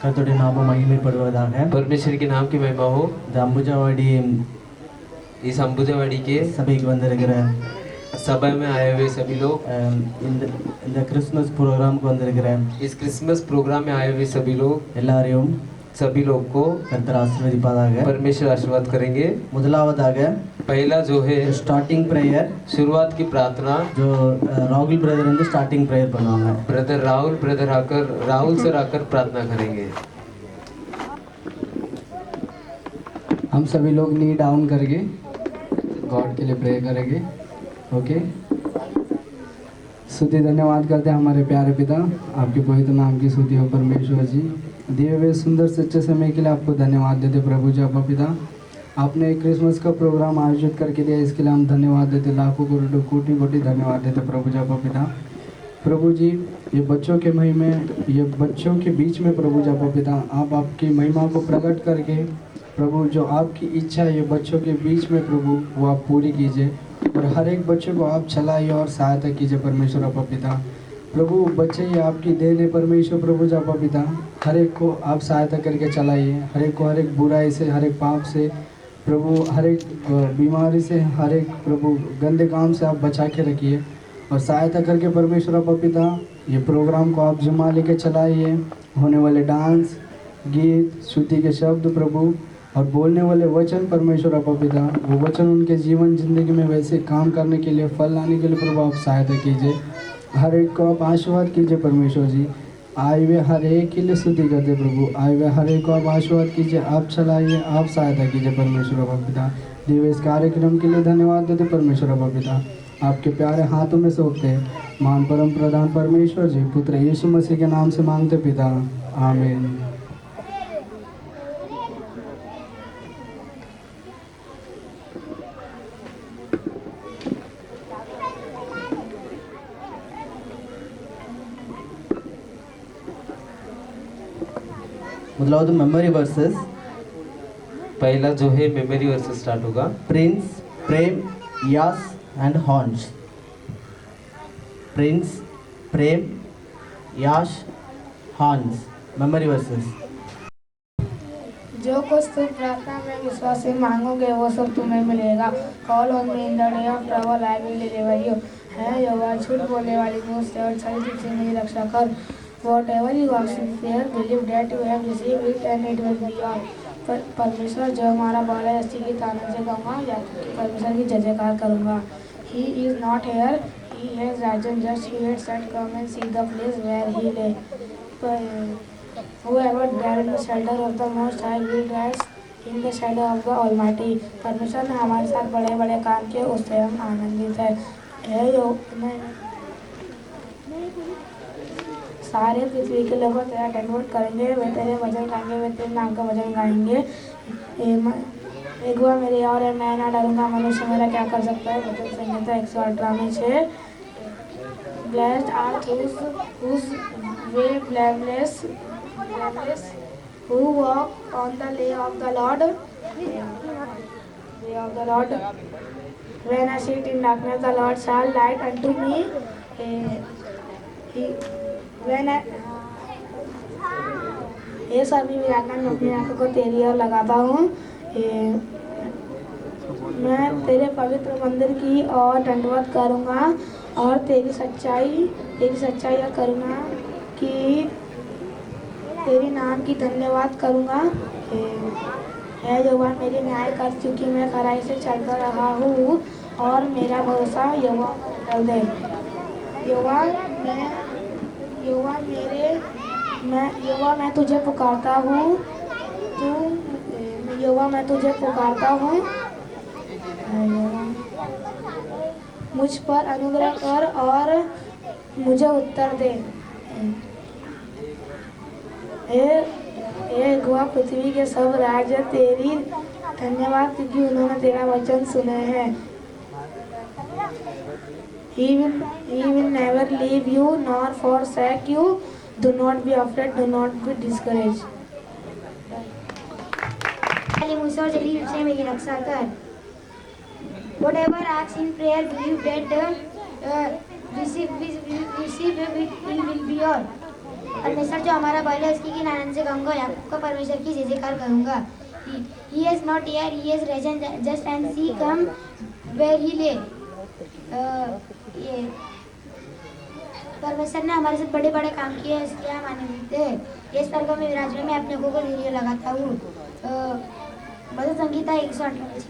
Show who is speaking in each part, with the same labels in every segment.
Speaker 1: கர்த்தருடைய நாமம் மகிமைப்படுவதாக.
Speaker 2: परमेश्वर के नाम की महिमा हो.
Speaker 1: இந்த அம்புஜாவாடி
Speaker 2: इस अंबुजावाड़ी के
Speaker 1: சபைக்கு வந்திருக்கிற
Speaker 2: सभा में आए हुए सभी लोग,
Speaker 1: இந்த இந்த கிறிஸ்மஸ் ப்ரோக்ராமுக்கு வந்திருக்கிற
Speaker 2: इस क्रिसमस प्रोग्राम में आए हुए सभी लोग,
Speaker 1: எல்லாரையும்
Speaker 2: सभी लोग को
Speaker 1: கர்த்தர் ஆசீர்வதிப்பாதாக.
Speaker 2: परमेश्वर आशीर्वाद करेंगे.
Speaker 1: முதலாவதாக
Speaker 2: पहला जो है
Speaker 1: ஸ்டார்டிங் ப்ரேயர்,
Speaker 2: शुरुआत की प्रार्थना
Speaker 1: जो ராகுல் பிரதர் வந்து ஸ்டார்டிங் ப்ரேயர் பண்ணுவாங்க.
Speaker 2: राहुल सर आकर प्रार्थना करेंगे.
Speaker 3: हम सभी लोग नी डाउन करके गॉड के लिए प्रे करेंगे. ओके. स्तुति धन्यवाद करते हैं हमारे प्यारे पिता, आपके पवित्र नाम की स्तुति हो परमेश्वर जी. दिए हुए सुंदर सच्चे समय के लिए आपको धन्यवाद देते प्रभु जी. आपा पिता, आपने एक क्रिसमस का प्रोग्राम आयोजित करके दिया, इसके लिए हम धन्यवाद देते, लाखों करोड़ों कोटि कोटि धन्यवाद देते प्रभु जी. आपा पिता, प्रभु जी ये बच्चों के महिमा, ये बच्चों के बीच में प्रभु जी आपा पिता, आप आपकी महिमा को प्रकट करके प्रभु जो आपकी इच्छा है ये बच्चों के बीच में प्रभु वो आप पूरी कीजिए और हर एक बच्चे को आप चलाइए और सहायता कीजिए परमेश्वर आपा पिता. प्रभु बच्चे ये आपकी देन है परमेश्वर प्रभु जी आपा पिता, हर एक को आप सहायता करके चलाइए, हर एक को हर एक बुराई से, हर एक पाप से प्रभु, हर एक बीमारी से, हर एक प्रभु गंदे काम से आप बचा के रखिए और सहायता करके परमेश्वर आपा पिता ये प्रोग्राम को आप जमा लेके चलाइए. होने वाले डांस, गीत, स्तुति के शब्द प्रभु और बोलने वाले वचन परमेश्वर आपा पिता, वो वचन उनके जीवन जिंदगी में वैसे काम करने के लिए, फल लाने के लिए प्रभु आप सहायता कीजिए. हर एक को आप आशीर्वाद कीजिए परमेश्वर जी. आए हुए हर एक के लिए स्तुति करते प्रभु, आए हुए हर एक को आप आशीर्वाद कीजिए, आप चलाइए, आप सहायता कीजिए परमेश्वर आपा पिता. दिव्य इस कार्यक्रम के लिए धन्यवाद देते परमेश्वर आपा पिता, आपके प्यारे हाथों में सौंपते हैं. महान परम प्रधान परमेश्वर जी, पुत्र यीशु मसीह के नाम से मांगते पिता, आमीन.
Speaker 1: முதலாவது மெமரி वर्सेस.
Speaker 2: पहला जो है मेमोरी वर्सेस स्टार्ट होगा.
Speaker 1: Prince, Prem, Yash and horns. Prince, Prem, Yash, horns. Memory verses.
Speaker 4: जो कुछ तुम प्रार्थना में विश्वास से मांगोगे वो सब तुम्हें मिलेगा. Call on me in the day of trouble, I will deliver you. है यहोवा झूठ बोलने वाली मुंह से और छल से मेरी रक्षा कर. Whatever you ask in prayer, believe that you have received it and it will be yours. परमेश्वर जो हमारा बल है, अच्छी की ताना से कहूँगा या परमेश्वर की जय जयकार करूँगा. He is not here, he has risen just, he had said come and see the place where he lay. Whoever dwells in the shelter of the Most High will rest in the shadow of the Almighty. परमेश्वर ने हमारे साथ बड़े बड़े काम किए, उससे हम आनंदित है. सारे पृथ्वी के लोग तेरा धन्यवाद करेंगे, वे तेरे वचन गाएंगे, वे तेरे नाम का वचन गाएंगे. एक बार मेरी और है, मैं ना डरूंगा, मनुष्य मेरा क्या कर सकता है. वचन संहिता 118 में 6. Blessed are those whose way blameless, who walk on the way of the Lord. Way of the Lord. When I sit in darkness, the Lord shall light unto me. ये सभी व्याकरण अपनी आंखों को तेरी ओर लगाता हूँ. मैं तेरे पवित्र मंदिर की ओर दंडवत करूँगा और तेरी सच्चाई और करुणा की, तेरी नाम की धन्यवाद करूँगा. है यहोवा मेरी न्याय कर, क्योंकि मैं खराई से चलता रहा हूँ और मेरा भरोसा यहोवा पर दे. यहोवा मैं तुझे पुकारता हूँ. यहोवा मैं तुझे पुकारता हूँ. मुझ पर अनुग्रह कर और मुझे उत्तर दे. यहोवा पृथ्वी के सब राज्य तेरी धन्यवाद, क्योंकि उन्होंने तेरा वचन सुने हैं. He will never leave you nor forsake you. Do not be afraid, do not be discouraged.
Speaker 5: मुझसे और जल्दी से मेरी रक्षा कर. Whatever acts in prayer, believe that receive it will be yours. परमेश्वर जो हमारा बैल है उसकी आनंद से गाऊंगा। याकूब का परमेश्वर की जय जयकार करूंगा। He is not here, he is risen just and see come where he lay. ये परमेश्वर ने हमारे साथ बड़े बड़े काम किए हैं, इसलिए हम आनंदित हैं। ये स्वर्ग में विराजमान मैं अपने को धीरे लगाता हूँ। भजन संगीता 128।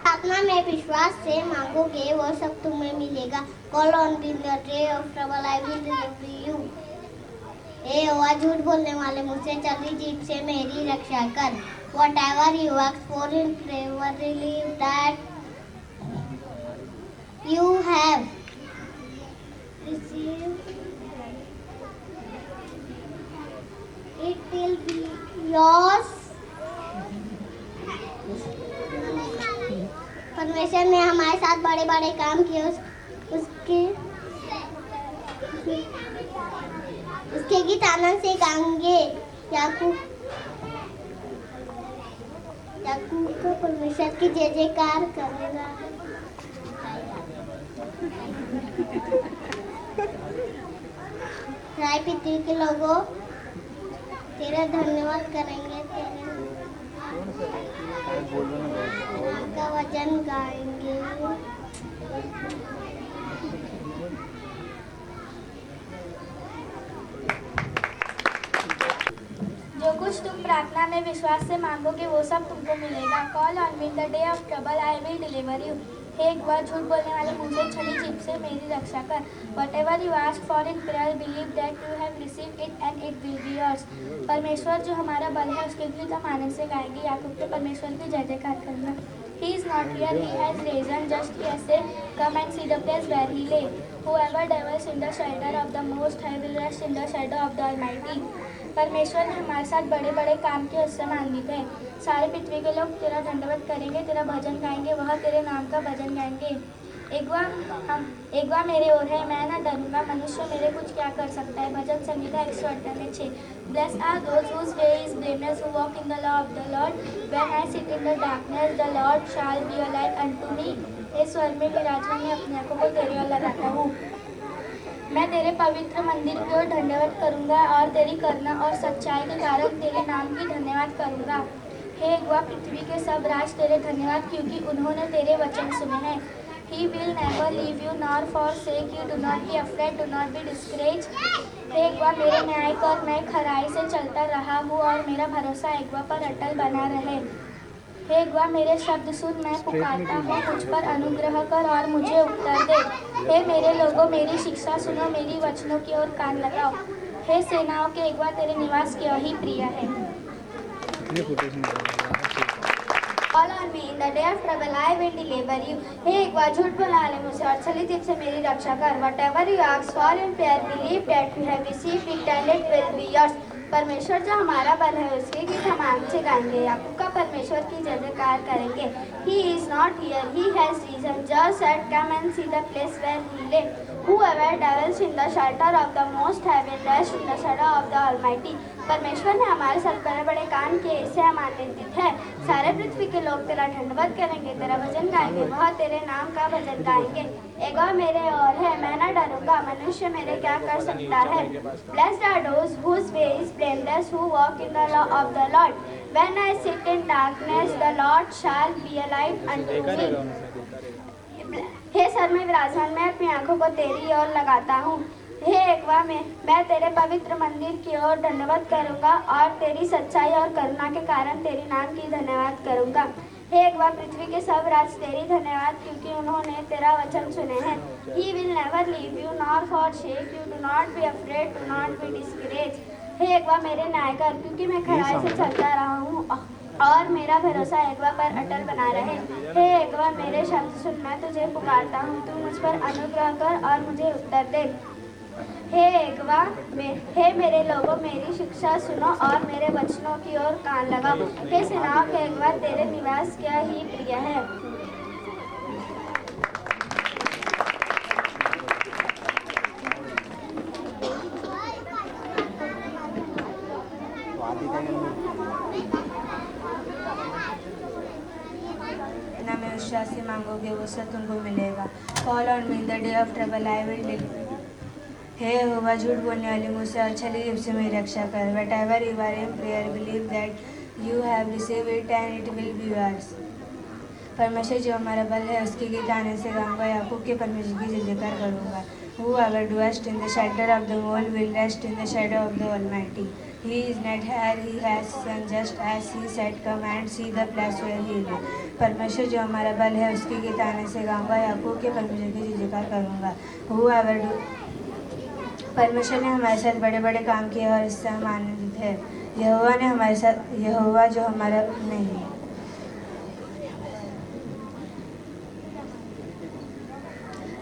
Speaker 6: प्रार्थना में विश्वास से मांगोगे वो सब तुम्हें मिलेगा। Call on the day of trouble I will deliver you. हे यहोवा झूठ बोलने वाले मुझसे चली जीभ से मेरी रक्षा कर। Whatever you ask for in prayer, believe that you have received. It will be yours. परमेश्वर ने हमारे साथ बड़े बड़े काम किए। उसके गीत आनंद से गाएंगे। याकूब को परमेश्वर की जय जयकार करेगा। राय पृथ्वी के लोगों तेरा धन्यवाद करेंगे। तेरे नाम का वचन गाएंगे।
Speaker 7: जो कुछ तुम प्रार्थना में विश्वास से मांगोगे वो सब तुमको मिलेगा। Call on me in the day of trouble I will deliver you. हे एक बार झूठ बोलने वाले मुंह से छली जीभ से मेरी रक्षा कर। Whatever you ask for in prayer, believe that you have received it and it will be yours. परमेश्वर जो हमारा बल है उसके गीत हम आनंद से गाएंगे। याकूब के परमेश्वर की जय जयकार करना। He is not here, he has risen just yesterday. Come and see the place where he lay. Whoever dwells in the shelter of the Most High will rest in the shadow of the Almighty. परमेश्वर ने हमारे साथ बड़े बड़े काम किए, उससे आनंदित है। सारे पृथ्वी के लोग तेरा दंडवत करेंगे, तेरा भजन गाएंगे, वह तेरे नाम का भजन गाएंगे। एकवा मेरे ओर है, मैं ना डरूंगा, मनुष्य मेरे कुछ क्या कर सकता है। भजन Sangeeta 198:6। Blessed are those whose way is blameless, who walk in the law of the Lord. When I sit in the darkness, the Lord shall be a light unto me. इस स्वर में विराजमान मैं अपने आंखों को तेरे ओर लगाता हूँ। मैं तेरे पवित्र मंदिर की ओर धन्यवाद करूंगा और तेरी करुणा और सच्चाई के कारण तेरे नाम की धन्यवाद करूंगा। हे यहोवा पृथ्वी के सब राज तेरे धन्यवाद, क्योंकि उन्होंने तेरे वचन सुने हैं। He will never leave you nor forsake you. Do not be afraid, do not be discouraged. हे यहोवा मेरे न्याय कर, मैं खराई से चलता रहा हूँ और मेरा भरोसा यहोवा पर अटल बना रहे। हे यहोवा मेरे शब्द सुन, मैं पुकारता हूँ, मुझ पर अनुग्रह कर और मुझे उत्तर दे। हे मेरे लोगों मेरी शिक्षा सुनो, मेरी वचनों की ओर कान लगाओ। हे सेनाओं के यहोवा तेरे निवास क्यों ही प्रिय है। Call on me in the day of trouble, I will deliver you. हे यहोवा झूठ बोलने मुझसे और छली जीभ से मेरी रक्षा कर। Whatever you ask for in prayer, believe that you have received it and it will be yours. परमेश्वर जो हमारा बल है उसके गीत हम आनंद से गाएंगे। याकूब का परमेश्वर की जय जयकार करेंगे। He is not here, he has risen just and come and see the place where he lay. Whoever dwells in the shelter of the Most High will rest in the shadow of the Almighty. परमेश्वर ने हमारे साथ बड़े बड़े काम किए, इससे हम आनंदित हैं। सारे पृथ्वी के लोग तेरा धन्यवाद करेंगे, तेरा भजन गाएंगे, वह तेरे नाम का भजन गाएंगे। यहोवा मेरे ओर है, मैं न डरूंगा, मनुष्य मेरे क्या कर सकता है। Blessed are those whose way is blameless, who walk in the law of the Lord. When I sit in darkness, the Lord shall be a light unto me. हे सर में विराजमान मैं अपनी आंखों को तेरी ओर लगाता हूँ। हे यहोवा मैं तेरे पवित्र मंदिर की ओर धन्यवाद करूंगा और तेरी सच्चाई और करुणा के कारण तेरे नाम की धन्यवाद करूंगा। हे यहोवा पृथ्वी के सब राज तेरी धन्यवाद, क्योंकि उन्होंने तेरा वचन सुने हैं। He will never leave you nor forsake you. Do not be afraid, do not be discouraged. हे यहोवा मेरे न्याय कर, क्योंकि मैं खराई से चलता रहा हूँ और मेरा भरोसा यहोवा पर अटल बना रहे। हे यहोवा मेरे शब्द सुन, मैं तुझे पुकारता हूँ, तू मुझ पर अनुग्रह कर और मुझे उत्तर दे। हे यहोवा हे मेरे लोगों मेरी शिक्षा सुनो और मेरे वचनों की ओर कान लगाओ। हे सेनाओं के यहोवा तेरे निवास क्या ही प्रिय है।
Speaker 8: ना में विश्वास से मांगोगे वो
Speaker 4: अवसर तुमको मिलेगा। Call on me in the day of trouble I will deliver. हे यहोवा, झूठ बोलने वाली मुझसे और छली जीभ से मेरी रक्षा कर। Whatever you are in prayer, believe that you have received it and it will be yours. परमेश्वर जो हमारा बल है उसके गीत आने से गाऊंगा, याकूब के परमेश्वर की जय जयकार करूंगा। Whoever dwells in the shelter of the Lord will rest in the shadow of the Almighty. He is not here, he has son, just as he said, come and see the place where he lives. परमेश्वर जो हमारा बल है उसके गीत आने से गाऊंगा, याकूब के परमेश्वर की जय जयकार करूंगा। Whoever परमेश्वर ने हमारे साथ बड़े बड़े काम किए और इससे हम आनंदित है। यहोवा ने हमारे साथ, यहोवा जो हमारा नहीं,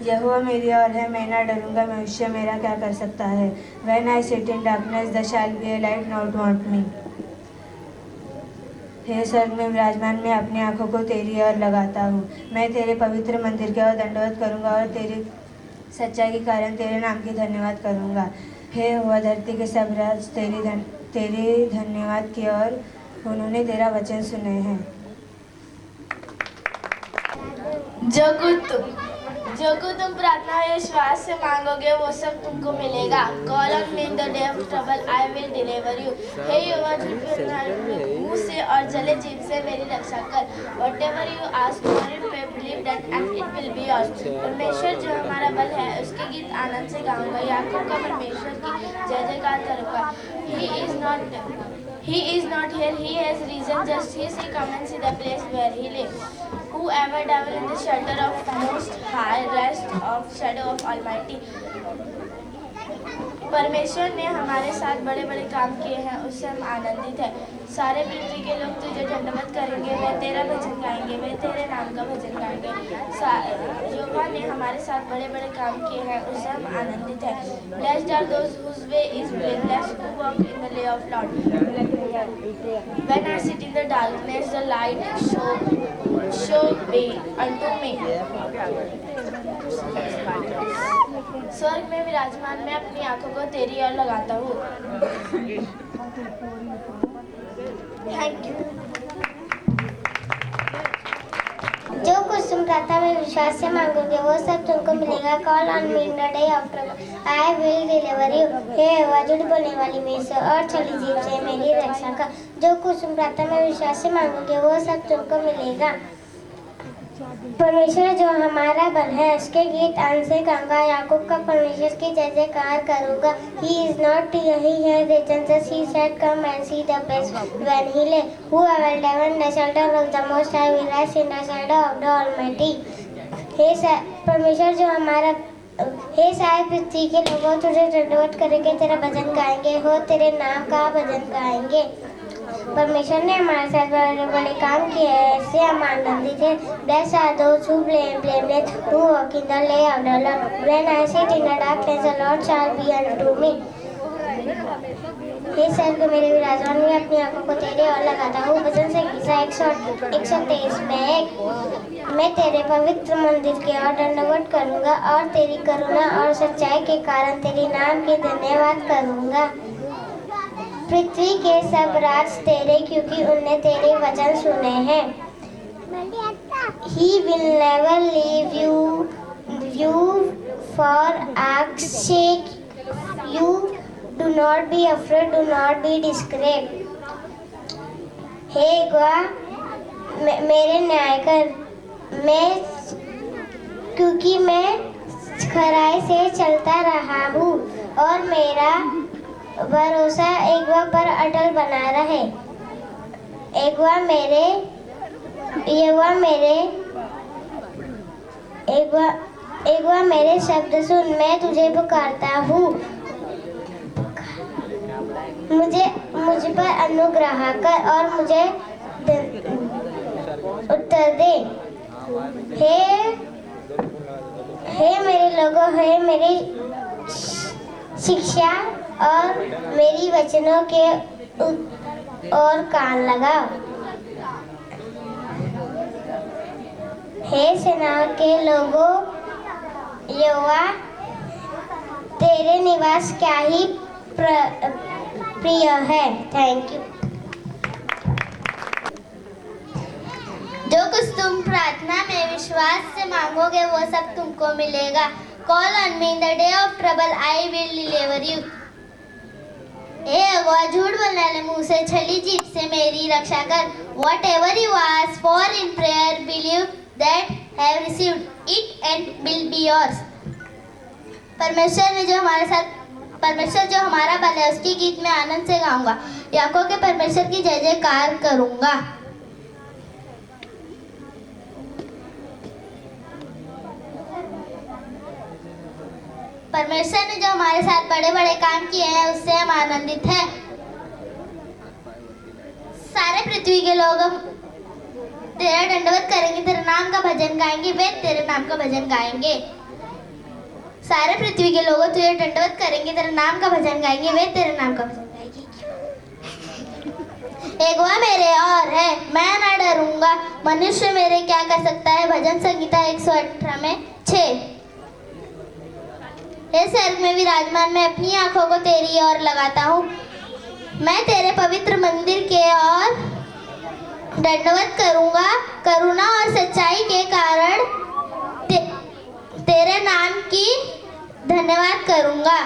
Speaker 4: यहोवा मेरी और है, मैं ना डरूंगा, मनुष्य मेरा क्या कर सकता है। When I sit in darkness, there shall be a light not want me. हे स्वर्ग में विराजमान, मैं अपनी आंखों को तेरी ओर लगाता हूँ। मैं तेरे पवित्र मंदिर की ओर दंडवत करूँगा और तेरी सच्चाई के कारण तेरे नाम की धन्यवाद करूँगा। हे यहोवा, धरती के सब राज तेरे धन्यवाद की ओर उन्होंने तेरा वचन सुने हैं।
Speaker 8: जो कुछ तुम प्रार्थना और विश्वास से मांगोगे वो सब तुमको मिलेगा। Call on me in the day of trouble I will deliver you. हे यहोवा, झूठ बोलने वाले मुंह से और जले जीभ से मेरी रक्षा कर। Whatever you ask for in prayer, believe that and it will be yours. परमेश्वर जो हमारा बल है उसके गीत आनंद से गाऊंगा, याकूब का परमेश्वर की जय जयकार करूंगा। He is not here, he has risen, just he say, come and see the place where he lives. Whoever dwells in the shelter of Most High, rest of shadow of Almighty. परमेश्वर ने हमारे साथ बड़े बड़े काम किए हैं, उससे हम आनंदित हैं। सारे पृथ्वी के लोग तुझे दंडवत करेंगे, वे तेरा भजन गाएंगे, वे तेरे नाम का भजन गाएंगे। यहोवा ने हमारे साथ बड़े बड़े काम किए हैं, उससे हम आनंदित हैं। Blessed are those whose way is blameless, who walk in the way of Lord. When I sit in the darkness, the light show way unto me. स्वर्ग में विराजमान, मैं अपनी आंखों को तेरी ओर लगाता हूँ। Thank you.
Speaker 6: जो कुछ तुम प्रार्थना में विश्वास से मांगोगे वो सब तुमको मिलेगा। Call on me in the day of trouble I will deliver you. हे यहोवा, झूठ बोलने वाली मुंह से और छली जीभ से मेरी रक्षा कर। जो कुछ तुम प्रार्थना में विश्वास से मांगोगे वो सब तुमको मिलेगा। परमेश्वर जो हमारा बल है उसके गीत आन से गाऊंगा, याकूब का परमेश्वर की जय जयकार करूंगा। He is not here, he has risen, just he said, come and see the place when he lay. Whoever dwells in the shelter of the Most High will rest in the shadow of the Almighty. परमेश्वर जो हमारा, हे सारे पृथ्वी के लोगों, तुझे दंडवत करेंगे, तेरा भजन गाएंगे, हो तेरे नाम का भजन गाएंगे। परमेश्वर ने हमारे साथ बड़े बड़े काम किए हैं, इससे हम आनंदित हैं। Blessed are those who blameless, who walk in the way of the Lord. When I sit in the darkness, the Lord shall be unto me. हे स्वर्ग मेरे विराजमान, मैं अपनी आंखों को तेरे ओर लगाता हूँ। भजन संगीता 123 में मैं तेरे पवित्र मंदिर की ओर दंडवत करूँगा और तेरी करुणा और सच्चाई के कारण तेरी नाम की धन्यवाद करूँगा। पृथ्वी के सब राज तेरे, क्योंकि उनने तेरे वचन सुने हैं। He will never leave you for our sake. You do not be afraid, do not be discouraged. हे यहोवा, मेरे न्याय कर, क्योंकि मैं खराई से चलता रहा हूँ और मेरा भरोसा एक बार पर अटल बना रहे। एक बार मेरे शब्द सुन, मैं तुझे पुकारता हूँ। मुझ पर अनुग्रह कर और मुझे उत्तर दे। हे मेरे लोगों, हे मेरी शिक्षा और मेरी वचनों के और कान लगाओ। हे सेना के लोगों, यहोवा तेरे निवास क्या ही प्रिय है। Thank you. जो कुछ तुम प्रार्थना में विश्वास से मांगोगे वो सब तुमको मिलेगा. Call on me in the day of trouble, I will deliver you. ए अगवा झूठ बोलने वाले मुंह से छली जीभ से मेरी रक्षा कर. Whatever you ask for in prayer, believe that have received it and will be yours. परमेश्वर जो हमारा बल है उसकी गीत में आनंद से गाऊंगा. याकूब के परमेश्वर की जय जयकार करूंगा. परमेश्वर ने जो हमारे साथ बड़े बड़े काम किए हैं उससे हम आनंदित हैं. सारे पृथ्वी के लोग तेरा दंडवत करेंगे, तेरे नाम का भजन गाएंगे, वे तेरे नाम का भजन गाएंगे. सारे पृथ्वी के लोग तुझे दंडवत करेंगे, तेरे नाम का भजन गाएंगे, वे तेरे नाम का भजन गाएंगे. यहोवा मेरे और है, मैं ना डरूंगा. मनुष्य मेरे क्या कर सकता है. भजन संहिता 118 में 6. हे स्वर्ग में विराजमान, मैं अपनी आंखों को तेरी ओर लगाता हूँ. मैं तेरे पवित्र मंदिर के ओर दंडवत करूंगा. करुणा और सच्चाई के कारण तेरे नाम की धन्यवाद करूंगा.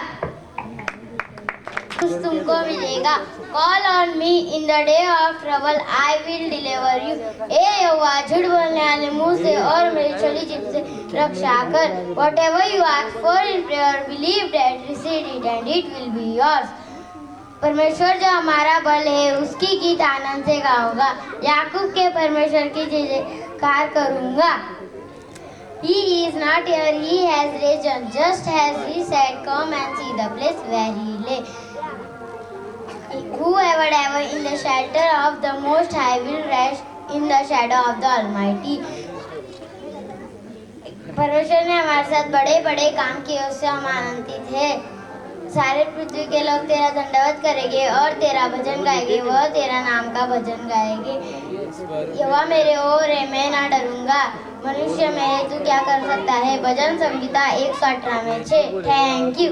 Speaker 6: तुमको मिलेगा. Call on me in the day of trouble, I will deliver you. ए यहोवा झूठ बोलने वाले मुंह से और मेरी छली जीभ से रक्षा कर. Whatever you ask for in prayer, believe that receive it and it will be yours. परमेश्वर जो हमारा बल है उसकी गीत आनंद से गाऊंगा. याकूब के परमेश्वर की जय जयकार करूंगा. He is not here, he has risen, just as he said, come and see the place where he lay. Whoever ever in the shelter of the Most High will rest in the shadow of the Almighty. परमेश्वर ने हमारे साथ बड़े बड़े काम किए उससे हम आनंदित हैं. सारे पृथ्वी के लोग तेरा दंडवत करेंगे और तेरा भजन गाएंगे, वह तेरा नाम का भजन गाएंगे. यहोवा मेरे ओर है, मैं ना डरूंगा. मनुष्य में तू क्या कर सकता है. भजन संहिता 118 में 6. Thank you.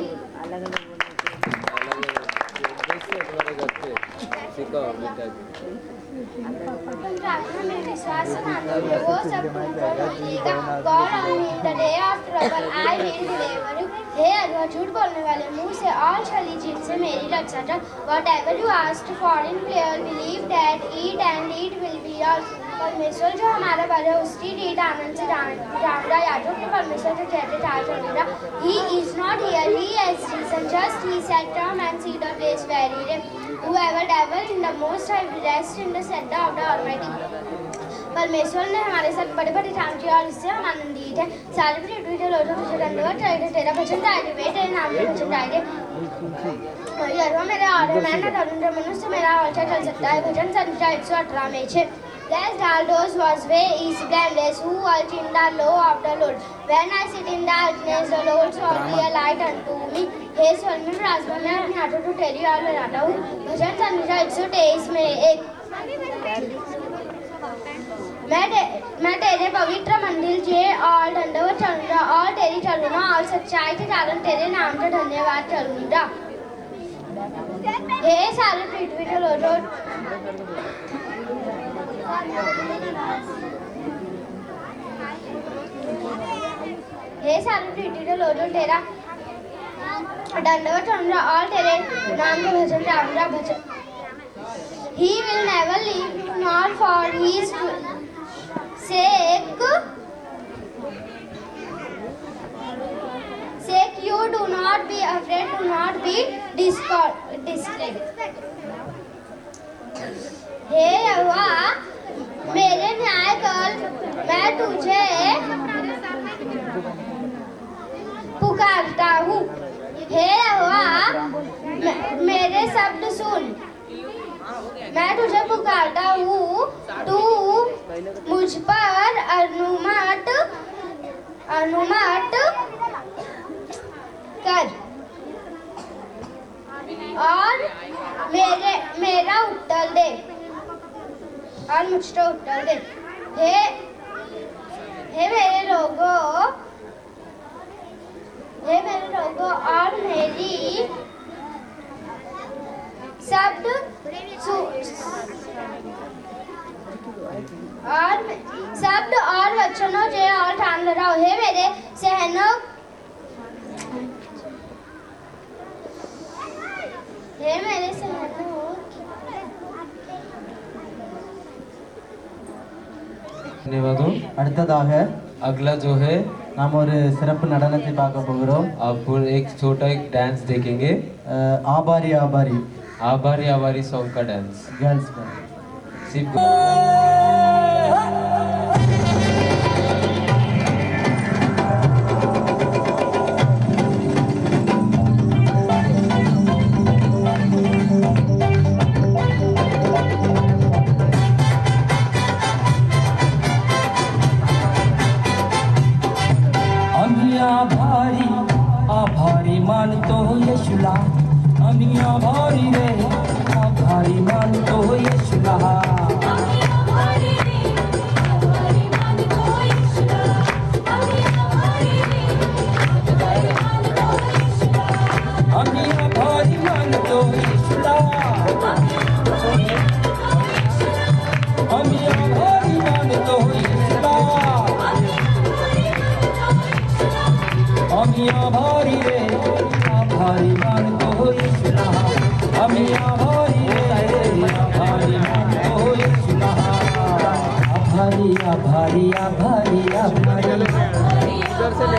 Speaker 7: प्रार्थना में विश्वास से मांगोगे वो सब तुमको मिलेगा. Call on me in the day of trouble, I will deliver you. हे अगवा झूठ बोलने वाले मुंह से और छली जीभ से मेरी रक्षा कर. Whatever you ask for in prayer, believe that it and it will be yours. परमेश्वर जो हमारा बल है उसकी रीत आनंद से गाऊंगा. याजक के परमेश्वर जो कहते ठार करूंगा. He is not here, he has risen, just he said, come and see the place where he lay. Whoever dwells in the Most High will rest in the shelter of the Almighty. परमेश्वर ने हमारे साथ बड़े बड़े काम किए और इससे हम आनंदित हैं. सारे पृथ्वी के लोग तुझे दंडवत करेंगे, तेरा भजन गाएंगे, वे तेरे नाम का भजन गाएंगे. यहोवा मेरे और है, मैं ना डरूंगा. मनुष्य मेरा और क्या कर सकता है. भजन संहिता 118 में 6. Blessed are those whose way is blameless, who walk in the law of the Lord. When I sit in darkness, the Lord shall be a light unto me. हे स्वर्ग में विराजमान, मैं अपने हाथों को तेरी ओर लगाता हूँ. भजन संहिता 123 में 1. मैं तेरे पवित्र मंदिर के और दंडवत करूंगा और तेरी करुणा और सच्चाई के कारण तेरे नाम का धन्यवाद करूंगा. हे सारे पृथ्वी के लोगों, हे सारे पृथ्वी के लोगों, तेरा दंडवत करूंगा और तेरे नाम का भजन गाऊंगा. भजन He will never leave you nor for his sake you do not be afraid, do not be discouraged. हे यहोवा मेरे न्याय कर, मैं तुझे पुकारता हूँ. हे यहोवा मेरे शब्द सुन, मैं तुझे पुकारता हूँ. तू मुझ पर अनुमत कर और मेरा उत्तर दे और मुझको उत्तर दे. हे मेरे लोगों और मेरी शब्द और
Speaker 6: बहनों, हे मेरे सहनों,
Speaker 2: धन्यवादों।
Speaker 1: அடுத்ததாக
Speaker 2: अगला जो है
Speaker 1: நாம் ஒரு சிறப்பு நடனத்தை பார்க்க போகிறோம்.
Speaker 2: आप एक छोटा एक डांस देखेंगे।
Speaker 1: ஆபாரி ஆபாரி
Speaker 2: आभारी आभारी सॉन्ग का डांस
Speaker 1: गर्ल्स का.
Speaker 2: सिर्फ
Speaker 9: आम्ही आभारी आभारी मानतो येशूला, आम्ही आभारी रे आभारी मानतो येशूला. आम्ही आभारी मानतो येशूला, आम्ही आभारी मानतो येशूला. आम्ही आभारी मानतो येशूला, आम्ही आभारी मानतो येशूला. आम्ही आभारी रे आभारी मानतो येशूला, आम्ही आभारी रे आभारी मानतो येशूला. आभारी आभारी आभारी आभारी आभारी आभारी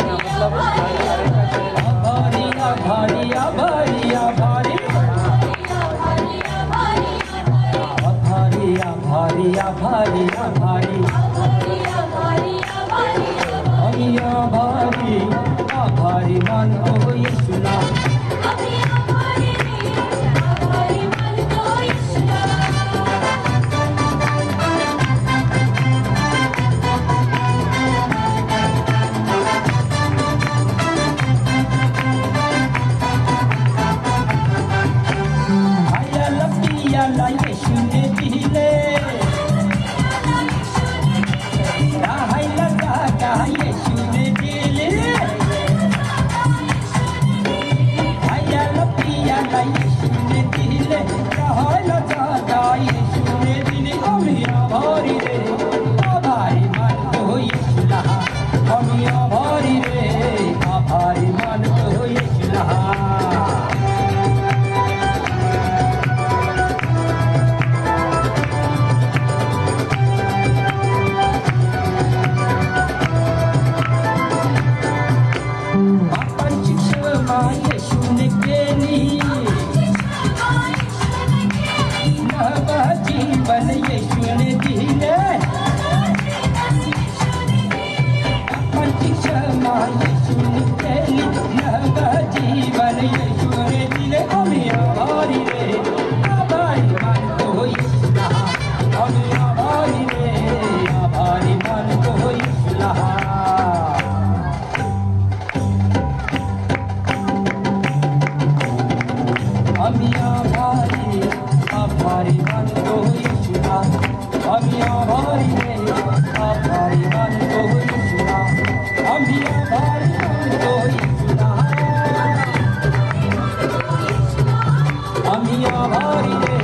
Speaker 9: आभारी आभारी आभारी आभारी आभारी आभारी. आम्ही आभारी आभारी मानतो येशूला, आम्ही आभारी आभारी मानतो येशूला. आयाला पियाला येशूने दिले, राहायला जागा येशूने दिली. आयाला पियाला येशूने दिले, राहायला जागा येशूने दिली. आम्ही आभारी रे आभारी मानतो येशूला, आम्ही आभारी रे आभारी मानतो येशूला. बापांची क्षमा येशूने केली, नवं जीवन येशूने दिले. बापांची क्षमा येशूने केली, नवं जीवन येशूने दिले. आम्ही आभारी रे आभारी मानतो येशूला, आम्ही आभारी रे आभारी मानतो येशूला. आम्ही आभारी आभारी मानतो येशूला, आम्ही आभारी रे आभारी मानतो येशूला. आम्ही आभारी मानतो येशूला, आम्ही आभारी रे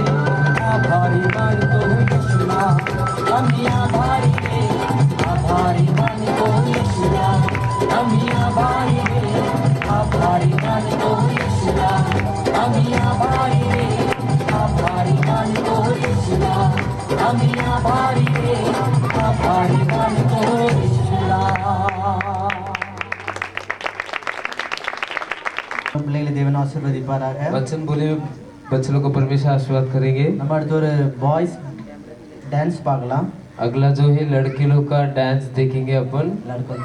Speaker 9: आभारी मानतो येशूला. आम्ही आभारी रे आभारी मानतो येशूला, आम्ही आभारी रे आभारी मानतो येशूला. आम्ही आभारी रे आभारी मानतो येशूला, आम्ही आभारी रे आभारी मानतो येशूला.
Speaker 1: பிள்ளைகளை தேவன் ஆசீர்வதிப்பாராக.
Speaker 2: वचन बोले बच्चों को परमेश्वर आशीर्वाद करेंगे।
Speaker 1: நம்ம அடுத்து ஒரு பாய்ஸ் டான்ஸ் பார்க்கலாம்.
Speaker 2: अगला जो है लड़के लोग का डांस देखेंगे अपन।
Speaker 1: लड़कों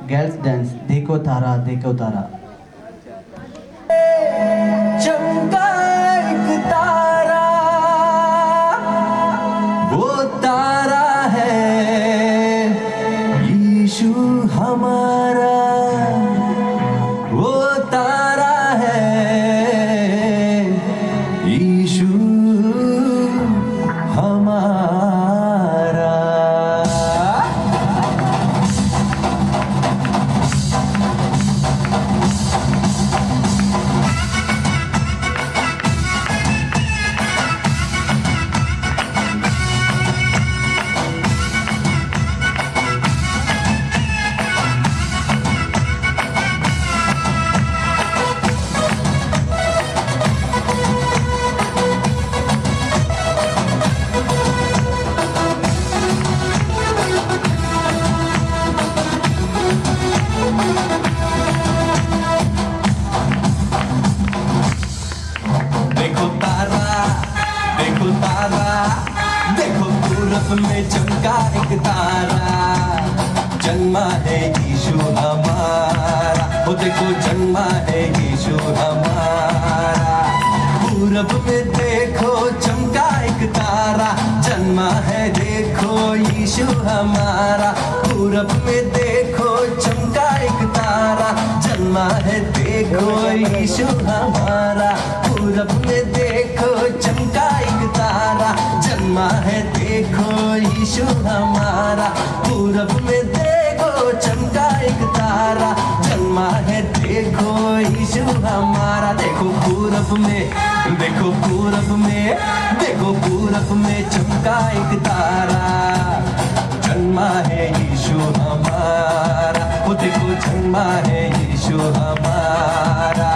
Speaker 1: Girls dance, देखो तारा देखो तारा.
Speaker 9: चमका एक तारा, वो तारा है यीशु हमारा, वो तारा है यीशु हमारा. देखो तारा, देखो तारा, देखो पूरब में चमका एक तारा, जन्मा है यीशु हमारा. वो देखो जन्मा है यीशु हमारा. पूरब में देखो चमका एक तारा, जन्मा है देखो यीशु हमारा. पूरब में देखो चमका एक तारा, जन्मा है देखो यीशु हमारा. पूरब में देखो चमका एक तारा, जन्मा है देखो यीशु हमारा. पूरब में देखो चमका एक तारा, जन्मा है देखो यीशु हमारा. देखो पूरब में, देखो पूरब में, देखो पूरब में चमका एक तारा, जन्मा है यीशु हमारा. वो देखो जन्मा है यीशु हमारा.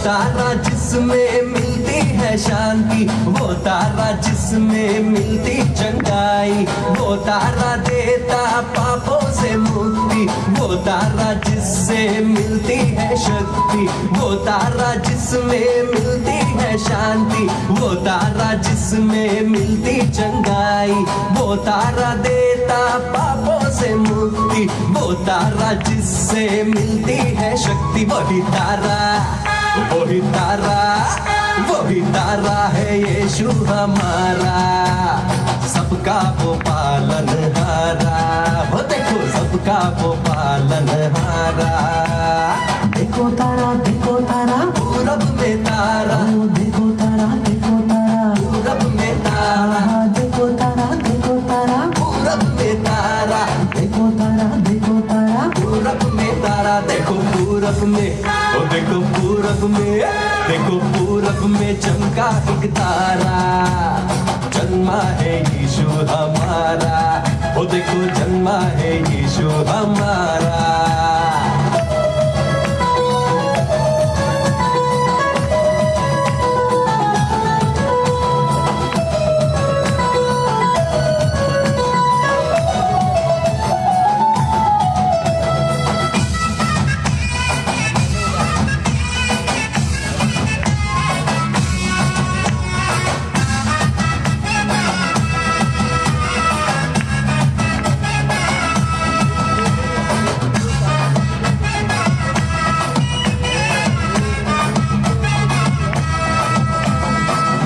Speaker 9: तारा जिसमें मिलती है शांति, वो तारा जिसमें मिलती चंगाई, वो तारा देता पापों से मुक्ति, वो तारा जिससे मिलती है शक्ति, वो तारा जिसमें मिलती है शांति, वो तारा जिसमें मिलती चंगाई, वो तारा देता पापों से मुक्ति, वो तारा जिससे मिलती है शक्ति. वही तारा, वही तारा, वही तारा है यीशु हमारा, सबका वो पालनहारा. वो देखो सबका वो पालनहारा. देखो तारा, देखो तारा, पूरब में तारा. देखो तारा, देखो तारा, पूरब में तारा. देखो तारा, देखो तारा, पूरब में तारा. देखो तारा, देखो तारा, पूरब में तारा. देखो पूरब में, ओ देखो पूरब में, देखो पूरब में चमका एक तारा, जन्मा है यीशु हमारा. ओ देखो जन्मा है यीशु हमारा.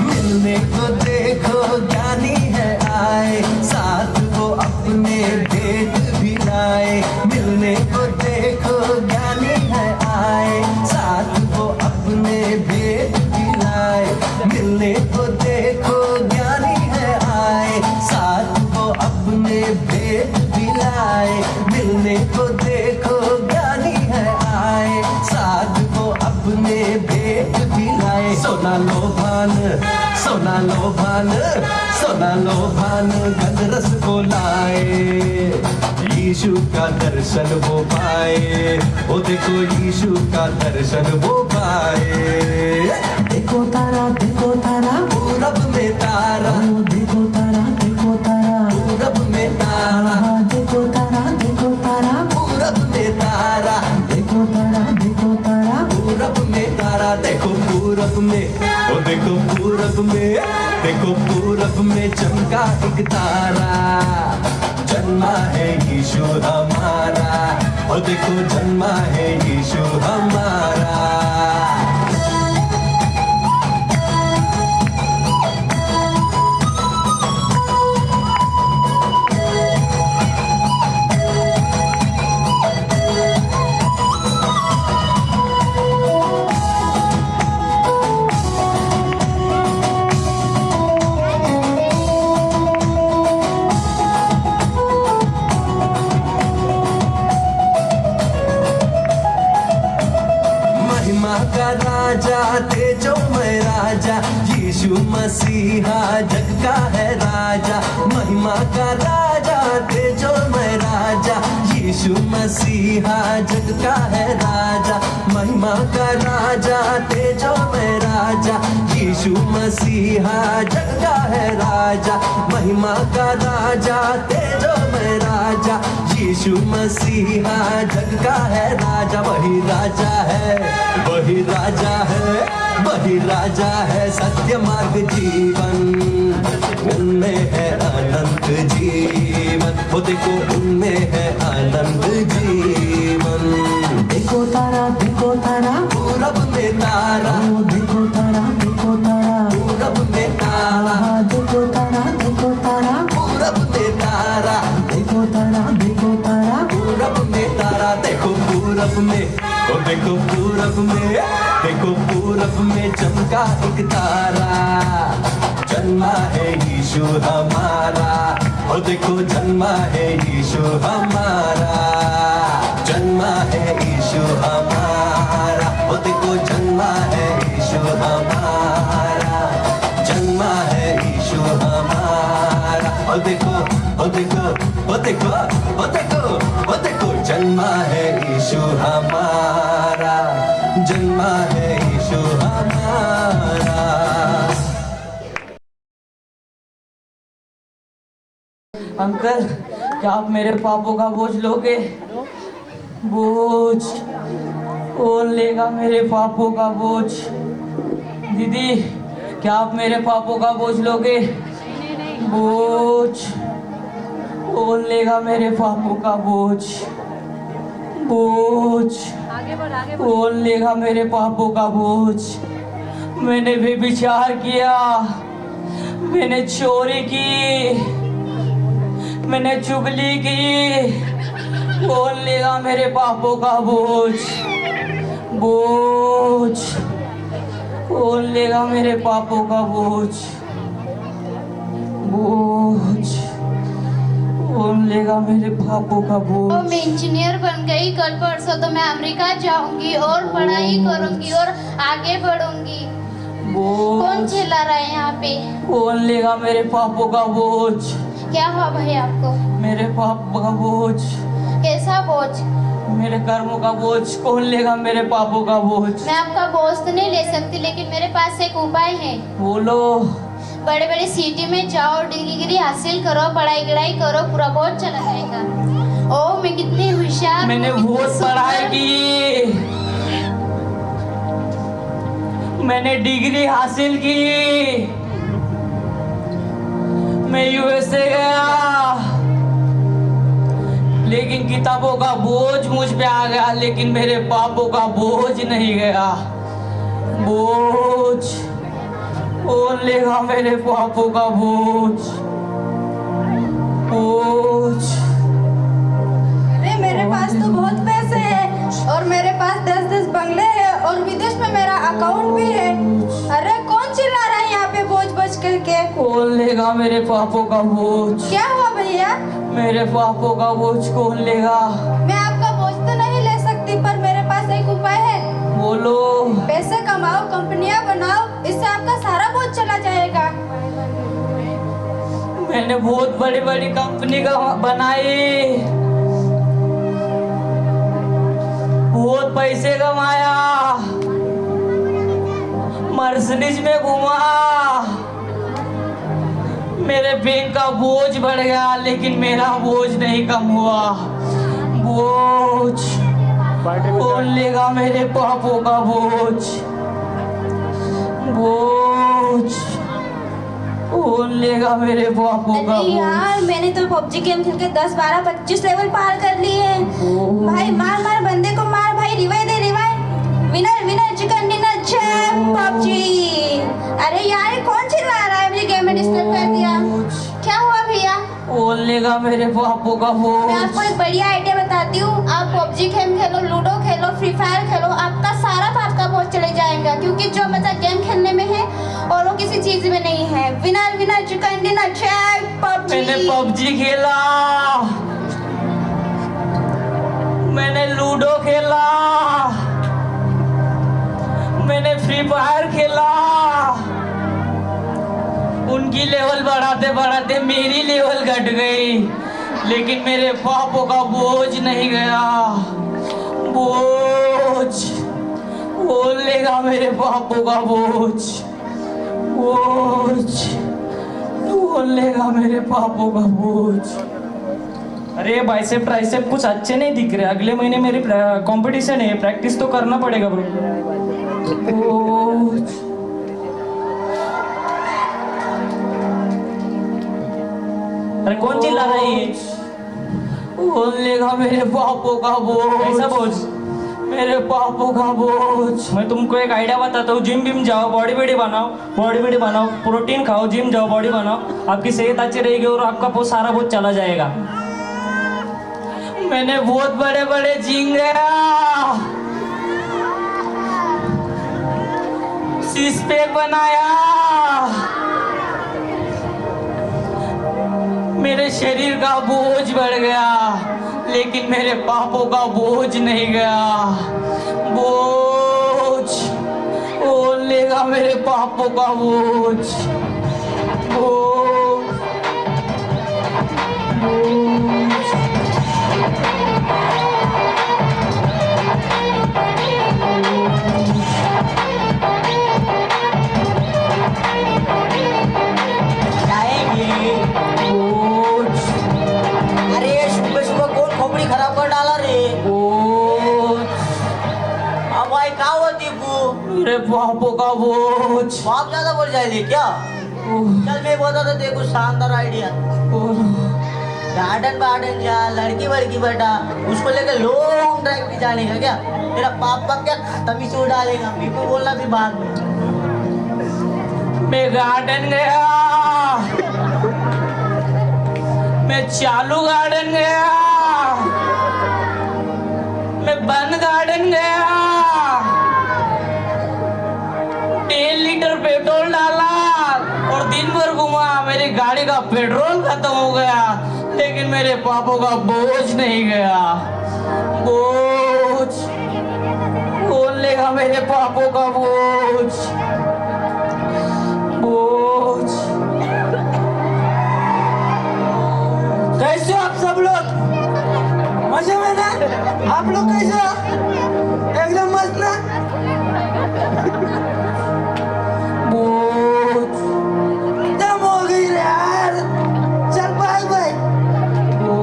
Speaker 9: मिलने को देखो ज्ञानी है आए, साथ वो अपने भेंट भी लाए. मिलने को देखो ज्ञानी है आए, साथ वो अपने भेंट भी लाए. मिलने को देखो ज्ञानी है आए, साथ वो अपने भेंट भी लाए. मिलने को देखो ज्ञानी है आए, साथ वो अपने भेंट भी लाए. सोना लोभान, सोना लोभान, सोना लोभान गंधरस को लाए. यीशु का दर्शन वो पाए, ओ देखो यीशु का दर्शन वो पाए।
Speaker 1: देखो तारा
Speaker 9: पूरब में तारा,
Speaker 1: देखो तारा
Speaker 9: पूरब में तारा,
Speaker 1: देखो तारा
Speaker 9: पूरब में तारा,
Speaker 1: देखो तारा
Speaker 9: पूरब में तारा। देखो पूरब में, ओ देखो पूरब में, देखो पूरब में चमका एक तारा। जन्मा है यीशु हमारा, ओ देखो जन्मा है यीशु हमारा। महिमा का राजा तेजो में राजा, यीशु मसीहा जग का है राजा। महिमा का राजा तेजो में राजा, यीशु मसीहा जग का है राजा। महिमा का राजा तेजो में राजा, यीशु मसीहा जग का है राजा। महिमा का राजा तेजो में राजा, यीशु मसीहा जग का है राजा। वही राजा है, वही राजा है, वही राजा है सत्य मार्ग जीवन, उनमें है अनंत जीवन। वो देखो उनमें है अनंत जीवन।
Speaker 1: देखो तारा
Speaker 9: पूरब में तारा,
Speaker 1: देखो तारा
Speaker 9: पूरब में तारा,
Speaker 1: देखो तारा
Speaker 9: पूरब में तारा,
Speaker 1: देखो तारा
Speaker 9: पूरब में तारा। देखो पूरब में, ओ देखो पूरब में, देखो पूरब में चमका एक तारा। जन्मा है यीशु हमारा, ओ देखो जन्मा है यीशु हमारा। जन्मा है यीशु हमारा, ओ देखो जन्मा है यीशु हमारा। जन्मा है यीशु हमारा, ओ देखो, ओ देखो, ओ देखो, ओ देखो, ओ देखो जन्मा है यीशु हमारा। जन्मा है यीशु हमारा।
Speaker 10: अंकल, क्या आप मेरे पापों का बोझ लोगे? बोझ कौन लेगा मेरे पापों का बोझ? दीदी, क्या आप मेरे पापों का बोझ लोगे? बोझ कौन लेगा मेरे पापों का बोझ? बोझ कौन लेगा मेरे पापों का बोझ? मैंने भी विचार किया, मैंने चोरी की, मैंने चुगली की, कौन लेगा मेरे पापों का बोझ? बोझ कौन लेगा मेरे पापों का बोझ? बोझ कौन लेगा मेरे पापों का बोझ?
Speaker 7: मैं इंजीनियर बन गई, कल परसों तो मैं अमेरिका जाऊंगी और पढ़ाई करूंगी और आगे बढ़ूंगी। कौन चिल्ला रहा है यहाँ पे?
Speaker 10: कौन लेगा मेरे पापों का बोझ?
Speaker 7: क्या हुआ भाई आपको?
Speaker 10: मेरे पापों का बोझ।
Speaker 7: कैसा बोझ?
Speaker 10: मेरे कर्मों का बोझ। कौन लेगा मेरे पापों का बोझ?
Speaker 7: मैं आपका बोझ तो नहीं ले सकती, लेकिन मेरे पास एक उपाय है।
Speaker 10: बोलो।
Speaker 7: बड़े बड़े सिटी में जाओ, डिग्री हासिल करो, पढ़ाई करो, पूरा बोझ चला जाएगा। ओ मैं कितनी होशियार,
Speaker 10: मैंने बहुत पढ़ाई की, मैंने डिग्री हासिल की, मैं यूएसए गया, लेकिन किताबों का बोझ मुझ पे आ गया, लेकिन मेरे पापों का बोझ नहीं गया। बोझ कौन लेगा मेरे पापों का बोझ? बोझ।
Speaker 11: अरे मेरे पास तो बहुत पैसे हैं और मेरे पास 10-10 बंगले हैं और विदेश में मेरा अकाउंट भी है। अरे कौन चिल्ला रहा है यहाँ पे बोझ करके?
Speaker 10: कौन लेगा मेरे पापों का बोझ?
Speaker 11: क्या हुआ भैया?
Speaker 10: मेरे पापों का बोझ कौन लेगा?
Speaker 11: मैं आपका बोझ तो नहीं ले सकती, पर मेरे पास एक उपाय है।
Speaker 10: बोलो।
Speaker 11: पैसे कमाओ, कंपनियां बनाओ, इससे आपका सारा बोझ चला जाएगा।
Speaker 10: मैंने बहुत बड़ी बड़ी कंपनी बनाई, पैसे कमाया, मर्सिडीज में घुमा, मेरे बैंक का बोझ बढ़ गया लेकिन मेरा बोझ नहीं कम हुआ। बोझ कौन लेगा मेरे पापों का बोझ? बोझ कौन लेगा मेरे पापों का
Speaker 11: अरे
Speaker 10: बोझ?
Speaker 11: यार मैंने तो पबजी गेम खेल के 10, 12, 25 लेवल पार कर लिए हैं। भाई मार मार बंदे को मार भाई, रिवाइव दे revive. Winner winner chicken dinner चैप पबजी। अरे यार ये कौन चिल्ला रहा है? मुझे गेम में डिस्टर्ब कर दिया। क्या हुआ भैया?
Speaker 10: कौन लेगा मेरे पापों का बोझ?
Speaker 11: मैं आपको एक बढ़िया आइडिया बताती हूँ। आप पबजी गेम खेलो, लूडो खेलो, फ्री फायर खेलो, आपका सारा पाप का बोझ चले जाएगा। क्योंकि जो मजा गेम खेलने में है और वो किसी चीज में नहीं है। विनर विनर चिकन डिनर चैप पबजी।
Speaker 10: मैंने पबजी खेला, मैंने लूडो खेला, मैंने फ्री फायर खेला। उनकी लेवल बढ़ाते बढ़ाते मेरी लेवल घट गई, लेकिन मेरे पापों का बोझ नहीं गया। बोझ कौन लेगा मेरे पापों का बोझ? बोझ कौन लेगा मेरे पापों का बोझ?
Speaker 12: अरे बाइसेप ट्राइसेप कुछ अच्छे नहीं दिख रहे। अगले महीने मेरी कंपटीशन है, प्रैक्टिस तो करना पड़ेगा ब्रो।
Speaker 10: बोझ
Speaker 12: अरे कौन चिल्ला रहा है ये?
Speaker 10: कौन लेगा मेरे पापों का बोझ?
Speaker 12: कैसा बोझ?
Speaker 10: मेरे पापों का बोझ।
Speaker 12: मैं तुमको एक आइडिया बताता हूँ। जिम बिम जाओ, बॉडी बॉडी बनाओ, प्रोटीन खाओ, जिम जाओ, बॉडी बनाओ। आपकी सेहत अच्छी रहेगी और आपका सारा बोझ चला जाएगा।
Speaker 10: मैंने बहुत बड़े बड़े जिम गया, सिक्स पैक बनाया, मेरे शरीर का बोझ बढ़ गया, लेकिन मेरे पापों का बोझ नहीं गया। बोझ कौन लेगा मेरे पापों का बोझ? बोझ
Speaker 13: अरे सुबह सुबह कौन खोपड़ी खराब कर डाला रे? अब भाई क्या हुआ दीपू?
Speaker 10: मेरे पापों का बोझ।
Speaker 13: बाप ज्यादा बोल जाएगी क्या? चल मैं बताता देखो शानदार आइडिया। गार्डन जा, लड़की वड़की बैठा, उसको लेकर लॉन्ग ड्राइव पे जाने का क्या? तेरा पापा क्या खत्म ही छोड़ डालेगा। मेरे को बोलना भी बाद में।
Speaker 10: मैं गार्डन गया, मैं चालू गार्डन गया, मैं बंद गार्डन गया, 10 लीटर पेट्रोल डाला और दिन भर घुमा। मेरी गाड़ी का पेट्रोल खत्म हो गया, लेकिन मेरे पापों का बोझ नहीं गया। बोझ कौन लेगा मेरे पापों का बोझ? बोझ
Speaker 13: कैसे हो आप सब लोग? मजे में ना? आप लोग कैसे हो? एकदम मस्त ना?
Speaker 10: बोझ
Speaker 13: दम हो गई रे यार। चल बाय बाय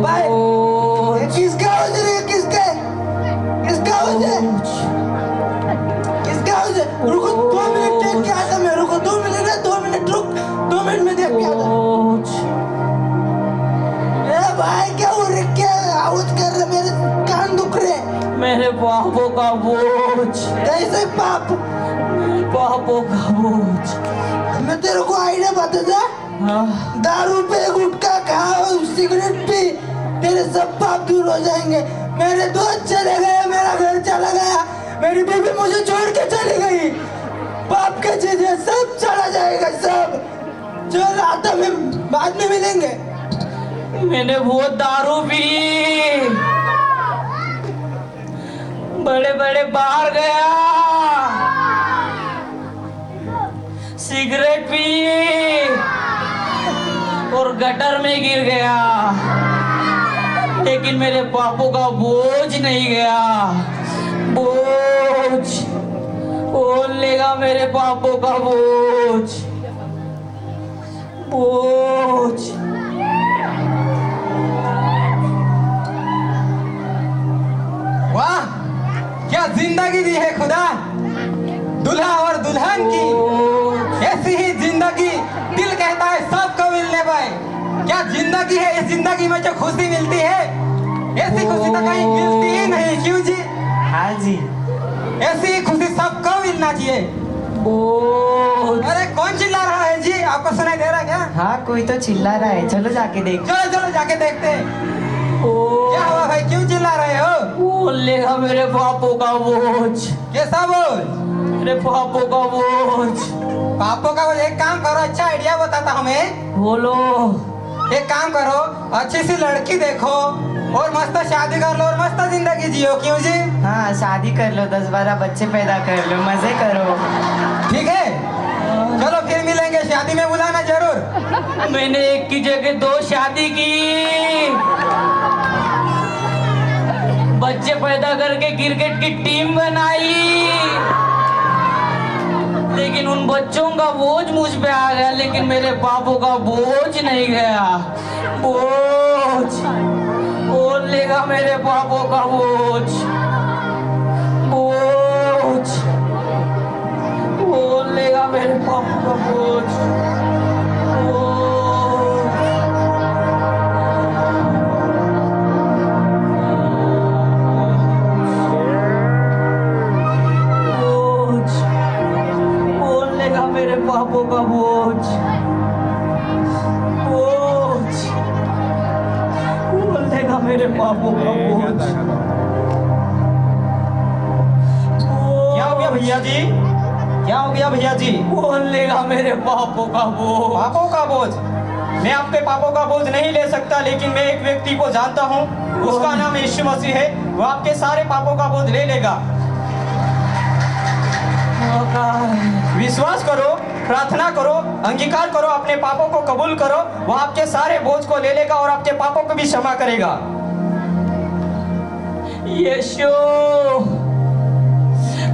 Speaker 13: बाय। ये किसका हो रे? किसका हो रे? किसका हो रे? रुको 2 मिनट देख के आता मैं। रुको 2 मिनट ना, 2 मिनट रुक। 2 मिनट में देख के आता। भाई क्या हो रहा है? क्या आवाज कर रहे? मेरे कान दुख रहे।
Speaker 10: मेरे पापों का बोझ।
Speaker 13: कैसे पाप?
Speaker 10: पापों का बोझ।
Speaker 13: मैं तेरे को आइडिया बताता। दारू पे, गुटखा खाओ, सिगरेट पी, तेरे सब पाप दूर हो जाएंगे। मेरे दोस्त चले गए, मेरा घर चला गया, मेरी बीवी मुझे छोड़ के चली गई। पाप के चीजें सब चला जाएगा सब। चल आता मैं, बाद में मिलेंगे।
Speaker 10: मैंने बहुत दारू पी, बड़े बड़े बार गया, सिगरेट पी और गटर में गिर गया, लेकिन मेरे पापों का बोझ नहीं गया। बोझ मेरे पापों का बोझ बोझ।
Speaker 14: वाह, क्या जिंदगी दी है खुदा, दुल्हा और दुल्हन की ऐसी ही जिंदगी दिल कहता है सबको मिलने पाए। क्या जिंदगी है, इस जिंदगी में जो खुशी मिलती है ऐसी खुशी तो कहीं मिलती ही नहीं। क्यों जी?
Speaker 10: हाँ जी,
Speaker 14: ऐसी खुशी सबको मिलना चाहिए। अरे कौन चिल्ला रहा है जी, आपको सुनाई दे रहा है क्या?
Speaker 10: हाँ कोई तो चिल्ला रहा है, चलो जाके देख।
Speaker 14: चलो चलो जाके देखते हैं। क्या हुआ भाई, क्यों चिल्ला रहे हो?
Speaker 10: बोल लेगा मेरे पापों का बोझ।
Speaker 14: कैसा बोझ?
Speaker 10: मेरे पापों का बोझ।
Speaker 14: पापों का बोझ? एक काम करो, अच्छा आइडिया बताता हमें।
Speaker 10: बोलो।
Speaker 14: एक काम करो, अच्छी सी लड़की देखो और मस्त शादी कर लो और मस्त जिंदगी जियो। क्यों जी?
Speaker 10: हाँ शादी कर लो, 10-12 बच्चे पैदा कर लो, मजे करो।
Speaker 14: ठीक है, चलो फिर मिलेंगे, शादी में बुलाना जरूर।
Speaker 10: मैंने एक की जगह 2 शादी की, बच्चे पैदा करके क्रिकेट की टीम बनाई, लेकिन उन बच्चों का बोझ मुझ पे आ गया, लेकिन मेरे पापों का बोझ नहीं गया। बोझ बोल लेगा मेरे पापों का बोझ बोझ, बोल लेगा मेरे पापों का बोझ मेरे पापों का बोझ बोझ, बोल देगा मेरे पापों का बोझ।
Speaker 14: क्या हो गया भैया जी? क्या हो गया भैया जी?
Speaker 10: बोल लेगा मेरे पापों का बोझ।
Speaker 14: पापों का बोझ? मैं आपके पापों का बोझ नहीं ले सकता, लेकिन मैं एक व्यक्ति को जानता हूँ, उसका नाम यीशु मसीह है, वो आपके सारे पापों का बोझ ले लेगा। विश्वास करो, प्रार्थना करो, अंगीकार करो, अपने पापों को कबूल करो, वो आपके सारे बोझ को ले लेगा और आपके पापों को भी क्षमा करेगा।
Speaker 10: यीशु,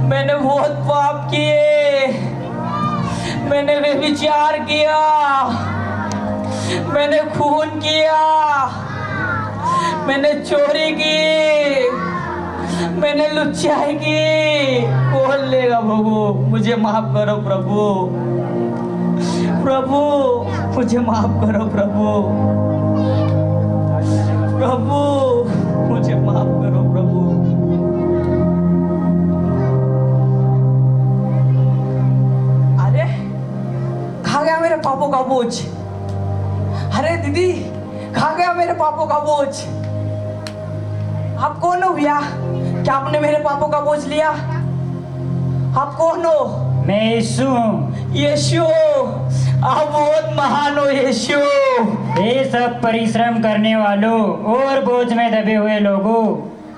Speaker 10: मैंने बहुत पाप किए, मैंने व्यभिचार किया, मैंने खून किया, मैंने चोरी की, मैंने लुच्चाई की। बोल लेगा प्रभु, मुझे माफ करो प्रभु, प्रभु मुझे माफ करो प्रभु, प्रभु मुझे माफ करो प्रभु। अरे कहाँ गया मेरे पापों का बोझ? अरे दीदी कहाँ गया मेरे पापों का बोझ? आप कौन हो भैया? क्या आपने मेरे पापों का बोझ लिया? आप कौन हो?
Speaker 15: मैं यीशु हूँ।
Speaker 10: यीशु, आप बहुत महान हो यीशु।
Speaker 15: ये सब परिश्रम करने वालों और बोझ में दबे हुए लोगों,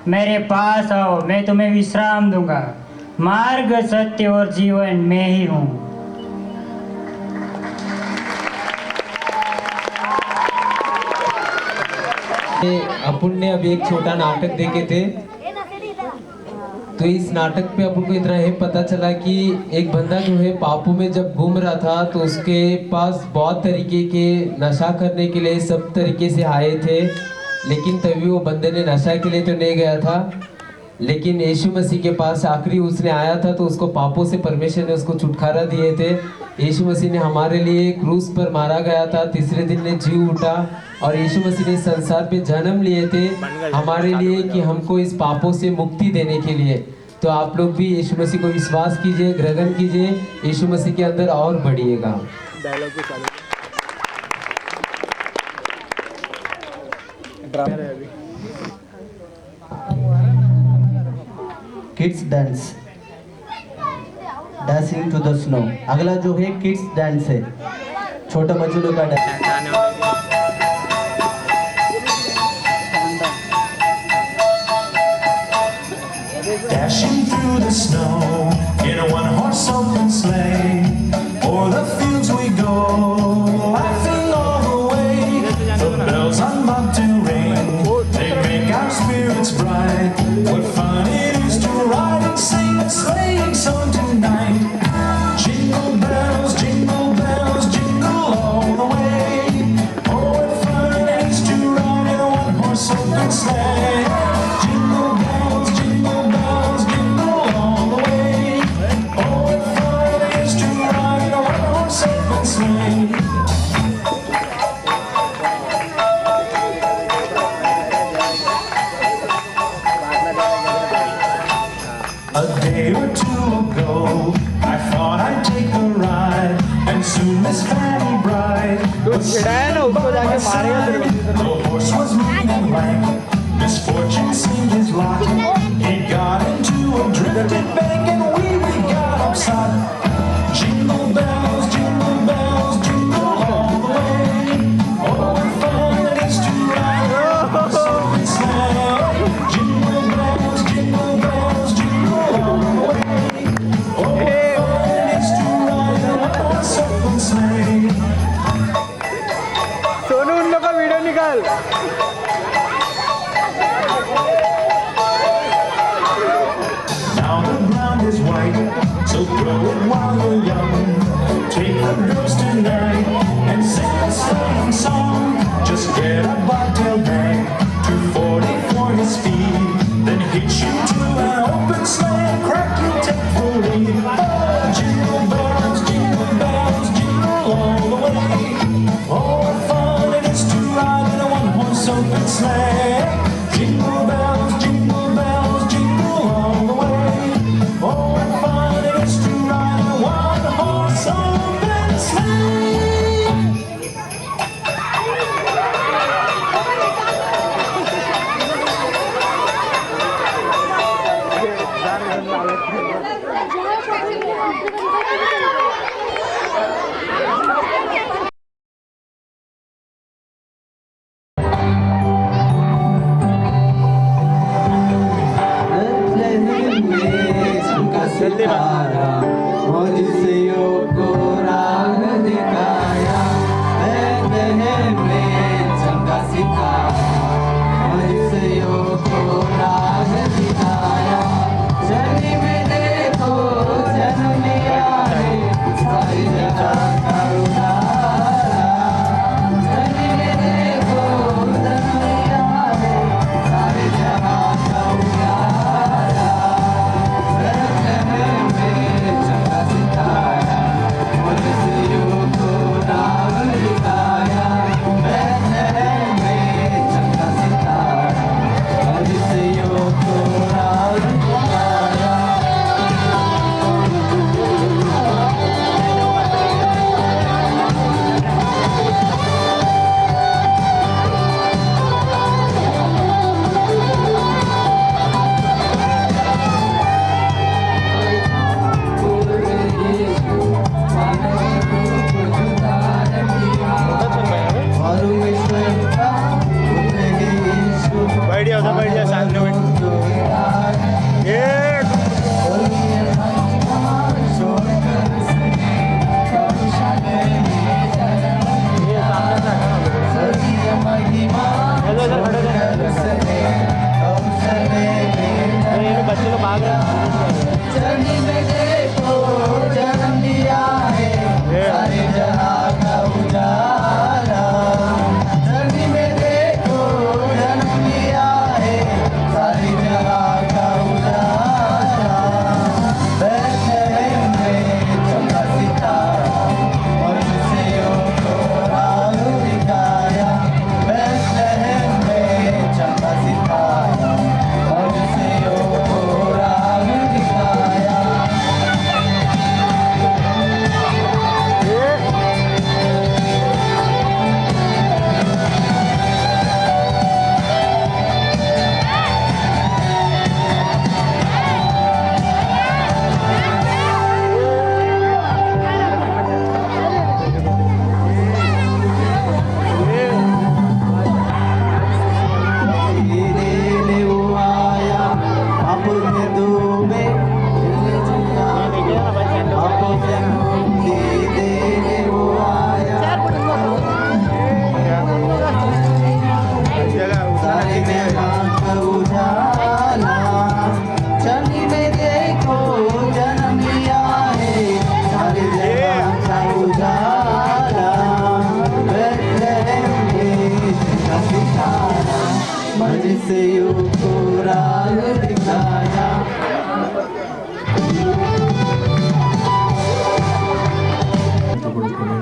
Speaker 15: मेरे पास आओ, मैं तुम्हें विश्राम दूंगा। मार्ग, सत्य और जीवन मैं ही हूँ।
Speaker 2: अपन ने अभी एक छोटा नाटक देखे थे, तो इस नाटक पे अपन को इतना ही पता चला कि एक बंदा जो है पापों में जब घूम रहा था, तो उसके पास बहुत तरीके के नशा करने के लिए सब तरीके से आए थे, लेकिन तभी वो बंदे ने नशा के लिए तो नहीं गया था, लेकिन यीशु मसीह के पास आखिरी उसने आया था, तो उसको पापों से परमेश्वर ने उसको छुटकारा दिए थे। यीशु मसीह ने हमारे लिए क्रूस पर मारा गया था, तीसरे दिन ने जी उठा, और यीशु मसीह ने संसार पे जन्म लिए थे हमारे लिए कि हमको इस पापों से मुक्ति देने के लिए। तो आप लोग भी यीशु मसीह को विश्वास कीजिए, ग्रहण कीजिए, यीशु मसीह के अंदर और बढ़िएगा।
Speaker 1: Kids dance, dancing to the snow. अगला जो है किड्स डांस है, छोटा बच्चों का डांस।
Speaker 16: Dashing through the snow in a one-horse open sleigh, o'er the fields we go, laughing all the way. The bells on bobtail ring, they make our spirits bright. What fun it is to ride and sing a sleighing song tonight! day or two ago, I thought I'd take a ride, and soon Miss Fanny Bride was sitting by my side. The horse was mean and lank, misfortune seemed his lot. He got into a drifted bank, and we got upside. Jingle bells, jingle all the way. Oh, what fun it is to ride a open sleigh. Jingle bells, jingle all the way. Oh, what fun it is to ride a open sleigh.
Speaker 17: Sonu उन लोग का video निकाल।
Speaker 16: Now the ground is white, so grow it while you're young. Take the girls tonight and sing a sleighing song. Just get a bobtail bag, 240 for his speed, then hitch you to an open sleigh and crack you take the lead. Oh, jingle bells, jingle all the way. Oh, what fun it is to ride in a one-horse open sleigh. Jingle bells, jingle all the way. Oh, what fun it is to ride in a one-horse open sleigh.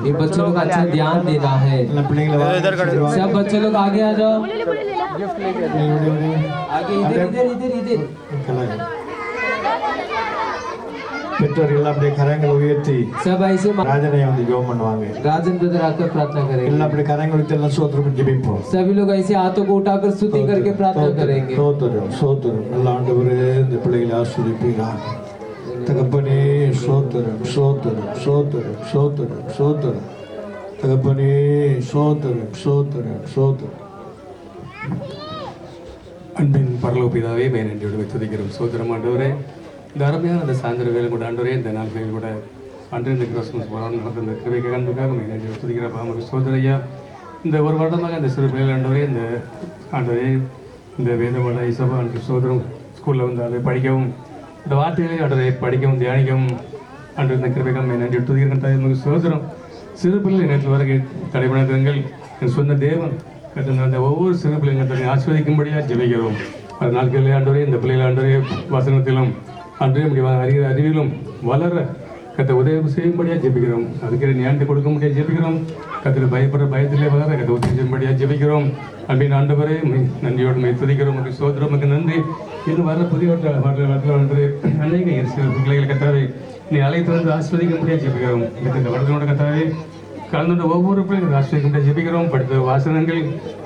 Speaker 2: ये बच्चों लोग अच्छा ध्यान देना है। सब बच्चे लोग आगे आ जाओ, आगे इधर इधर इधर इधर।
Speaker 18: பெற்றோர்கள் அப்படியே கரங்களை உயர்த்தி
Speaker 2: सब ऐसे
Speaker 18: ராஜனை வந்து ஜெபம் பண்ணுவாங்க.
Speaker 2: राजन ब्रदर आकर प्रार्थना करेंगे.
Speaker 18: எல்லாம் அப்படியே கரங்களை உயர்த்தி எல்லாம் ஸ்தோத்திரம் ஜெபிப்போம்.
Speaker 2: सभी लोग ऐसे हाथों को उठाकर स्तुति करके प्रार्थना करेंगे.
Speaker 18: ஸ்தோத்திரம் ஸ்தோத்திரம். நல்ல ஆண்டவரே இந்த பிள்ளைகளை ஆசீர்வதிப்பீராக. தகப்பனே ஸ்தோத்திரம் ஸ்தோத்திரம் ஸ்தோத்திரம் ஸ்தோத்திரம் ஸ்தோத்திரம். தகப்பனே ஸ்தோத்திரம் ஸ்தோத்திரம் ஸ்தோத்திரம்.
Speaker 19: அன்பின் பரலோக பிதாவே நன்றியோடு துதிக்கிறோம். சோதரம் ஆண்டவரே, இந்த அருமையான அந்த சாயந்தர வேலை கூட ஆண்டவரே, இந்த நாள் வேலை கூட அன்று இந்த கிறிஸ்மஸ் போராட்டம் நடந்த இந்த கிருபை கண்டுக்காக நன்றியோடு துதிக்கிறப்பா. நமக்கு சோதரையா இந்த ஒரு வருடமாக இந்த சிறு பிள்ளைகள் ஆண்டவரே, இந்த ஆண்டவரே இந்த வேதமட இசபா அன்று சோதரம் ஸ்கூலில் வந்து அதை படிக்கவும் இந்த வார்த்தைகளை ஆண்டவரை படிக்கவும் தியானிக்கவும் அன்று இந்த கிருபைக்காக நன்றியோடு துதிக்கிறேன். நமக்கு சோதரம் சிறு பிள்ளை நேற்று வரை தடைபடுங்கள் என் சொந்த தேவன் அந்த ஒவ்வொரு சிறு பிள்ளைங்களை ஆஸ்வதிக்கும்படியாக ஜெபிக்கிறோம். அது நாட்களில் ஆண்டவரே இந்த பிள்ளைகள் ஆண்டவரே வசனத்திலும் அன்றே முடிவாக அறிவிலும் வளர கத்தை உதவி செய்யும்படியாக ஜெபிக்கிறோம். அதுக்கு ஞானத்தை கொடுக்க முடியாது ஜெபிக்கிறோம். கத்தில் பயப்படுற பயத்திலே வளர கத்தை உதவி செய்யும்படியாக ஜெபிக்கிறோம். அப்படின்னு ஆண்டவரே நன்றியோடு மை துதிக்கிறோம். உங்களுக்கு சோதரமுக்கு நன்றி. இன்னும் வர புதிய அநேக சிறு பிள்ளைகளை கத்தாவே நீ அழைத்து வந்து ஆஸ்வதிக்க முடியாது ஜெபிக்கிறோம். இந்த வருடத்தோட கத்தாவே கலந்துள்ள ஒவ்வொரு பிள்ளைகளும் ஆசிரியர்கிட்ட ஜெபிக்கிறோம். படித்த வாசனங்கள்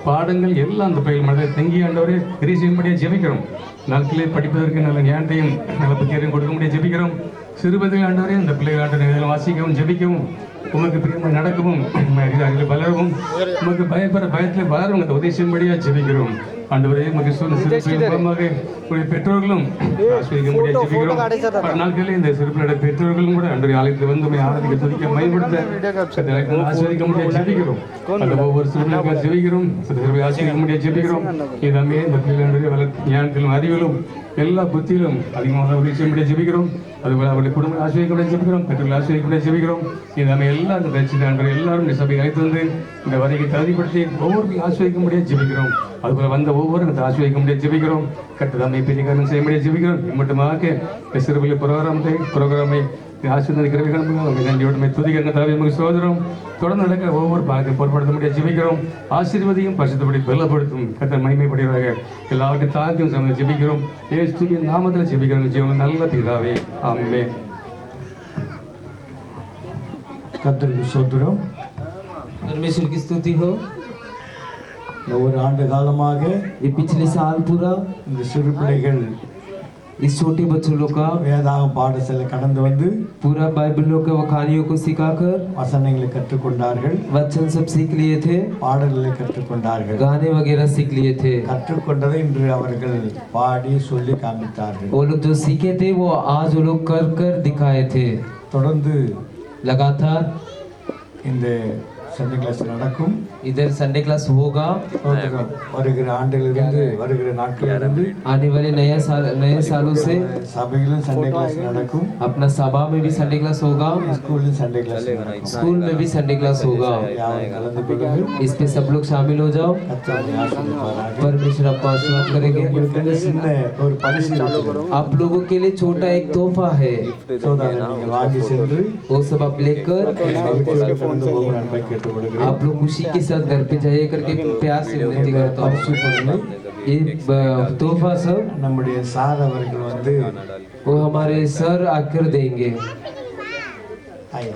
Speaker 19: பாடங்கள் எல்லாம் அந்த பிள்ளைகள் மனதில் தங்கி ஆண்டவரே பெரிய செய்யும்படியாக ஜெபிக்கிறோம். நாட்களே படிப்பதற்கு நல்ல ஞானத்தையும் நல்ல புத்தியரையும் கொடுக்க முடியாது ஜெபிக்கிறோம். சிறுபதில் ஆண்டவரே அந்த பிள்ளைகள் ஆண்டவரை வாசிக்கவும் ஜெபிக்கவும் உமக்கு பிரியமாக நடக்கவும் அதில் வளரவும் உமக்கு பயப்படுற பயத்தில் வளரவும் அந்த உதவி செய்யும்படியாக ஜெபிக்கிறோம். ஆண்டவரே உமக்கு சிறப்பாக பெற்றோர்களும் ஆஸ்வதிக்க முடியாது ஜெபிக்கிறோம். பல நாட்களில் இந்த சிறுபிள்ளை பெற்றோர்களும் கூட அன்றைய ஆலயத்தில் வந்து உண்மை ஆராதிக்க துதிக்க பயன்படுத்த ஆஸ்வதிக்க முடியாது ஜெபிக்கிறோம். அந்த ஒவ்வொரு சிறுபிள்ளைக்காக ஜெபிக்கிறோம். ஆஸ்வதிக்க முடியாது ஜெபிக்கிறோம். எல்லாமே இந்த பிள்ளைகளுடைய ஞானத்திலும் அறிவிலும் எல்லா புத்தியிலும் அதிகமாக உதவி செய்ய முடியாது ஜெபிக்கிறோம். அதுபோல அவருடைய குடும்பம் ஆசிரியக்க முடியாது ஜெபிக்கிறோம். பெற்றோர்கள் ஆசிரியக்க முடியாது ஜெபிக்கிறோம். இது நம்ம எல்லாரும் ரசித்தாண்டு எல்லாரும் இந்த சபையை அழைத்து வந்து இந்த வரைக்கு தகுதிப்படுத்தி ஒவ்வொரு ஆசிரியக்க முடியாது ஜெபிக்கிறோம். அதுபோல வந்த ஒவ்வொரு ஆசிரியக்க முடியாது ஜெபிக்கிறோம். கட்டுதாமை பெரிய காரணம் செய்ய முடியாது ஜெபிக்கிறோம். மட்டுமாக சிறுபிள்ளை புரோகிராமை ஆசிரியர் நன்றியோடு துதிக்கிறங்க தாவே நமக்கு சோதரம் தொடர்ந்து நடக்கிற ஒவ்வொரு பாகத்தை பொருட்படுத்த முடியாது ஜெபிக்கிறோம். ஆசீர்வதியும் பரிசுத்தபடி பலப்படுத்தும் கத்த மகிமைப்படுகிறாங்க. எல்லாவற்றையும் தாக்கியும் சமயம் ஜெபிக்கிறோம். இயேசுவின் நாமத்தில் ஜெபிக்கிறோம். ஜீவன் நல்ல பிதாவே ஆமென்.
Speaker 18: கர்த்தருக்கு ஸ்தோத்திரம்.
Speaker 2: परमेश्वर की स्तुति हो.
Speaker 18: ஒரு ஆண்டு காலமாக
Speaker 2: ये पिछले साल पूरा
Speaker 18: இந்த சிறு பிள்ளைகள்
Speaker 2: इस छोटे बच्चों लोग का
Speaker 18: வேதாகம் பாடசாலை கடந்து வந்து
Speaker 2: पूरा बाइबल लोग का कहानियों को सिखाकर
Speaker 18: வசனங்களை கற்றுக்கொண்டார்கள்.
Speaker 2: वचन सब सीख लिए थे.
Speaker 18: பாடல்களை கற்றுக்கொண்டார்கள்.
Speaker 2: गाने वगैरह सीख लिए थे.
Speaker 18: கற்றுக்கொண்டதை இன்று அவர்கள் பாடி சொல்லி காண்பித்தார்கள்.
Speaker 2: वो लोग जो सीखे थे वो आज वो लोग कर कर दिखाए थे.
Speaker 18: தொடர்ந்து
Speaker 2: लगातार
Speaker 18: இந்த சண்டே கிளாஸ் நடக்கும்.
Speaker 2: इधर संडे क्लास होगा.
Speaker 18: வருகிற ஆண்டிலிருந்து வருகிற நாட்களிலிருந்து
Speaker 2: आने वाले नए सालों से
Speaker 18: சபையிலும் சண்டே கிளாஸ் நடக்கும்.
Speaker 2: अपना सभा में भी संडे क्लास होगा.
Speaker 18: ஸ்கூலிலும் சண்டே கிளாஸ் நடக்கும்.
Speaker 2: स्कूल में भी संडे क्लास होगा. इस पे सब लोग शामिल हो जाओ. परमेश्वर आपको आशीर्वाद करेंगे.
Speaker 18: ஒரு பரிசு
Speaker 2: आप लोगों के लिए छोटा एक तोहफा है.
Speaker 18: வாங்கி சென்று
Speaker 2: वो सब आप लेकर आप लोग खुशी के साथ घर पे जाइए करके प्यार से विनती करता हूँ. ये तोहफा सब
Speaker 18: நம்முடைய சார் அவர்கள் வந்து
Speaker 2: वो हमारे सर आकर देंगे.
Speaker 18: आइए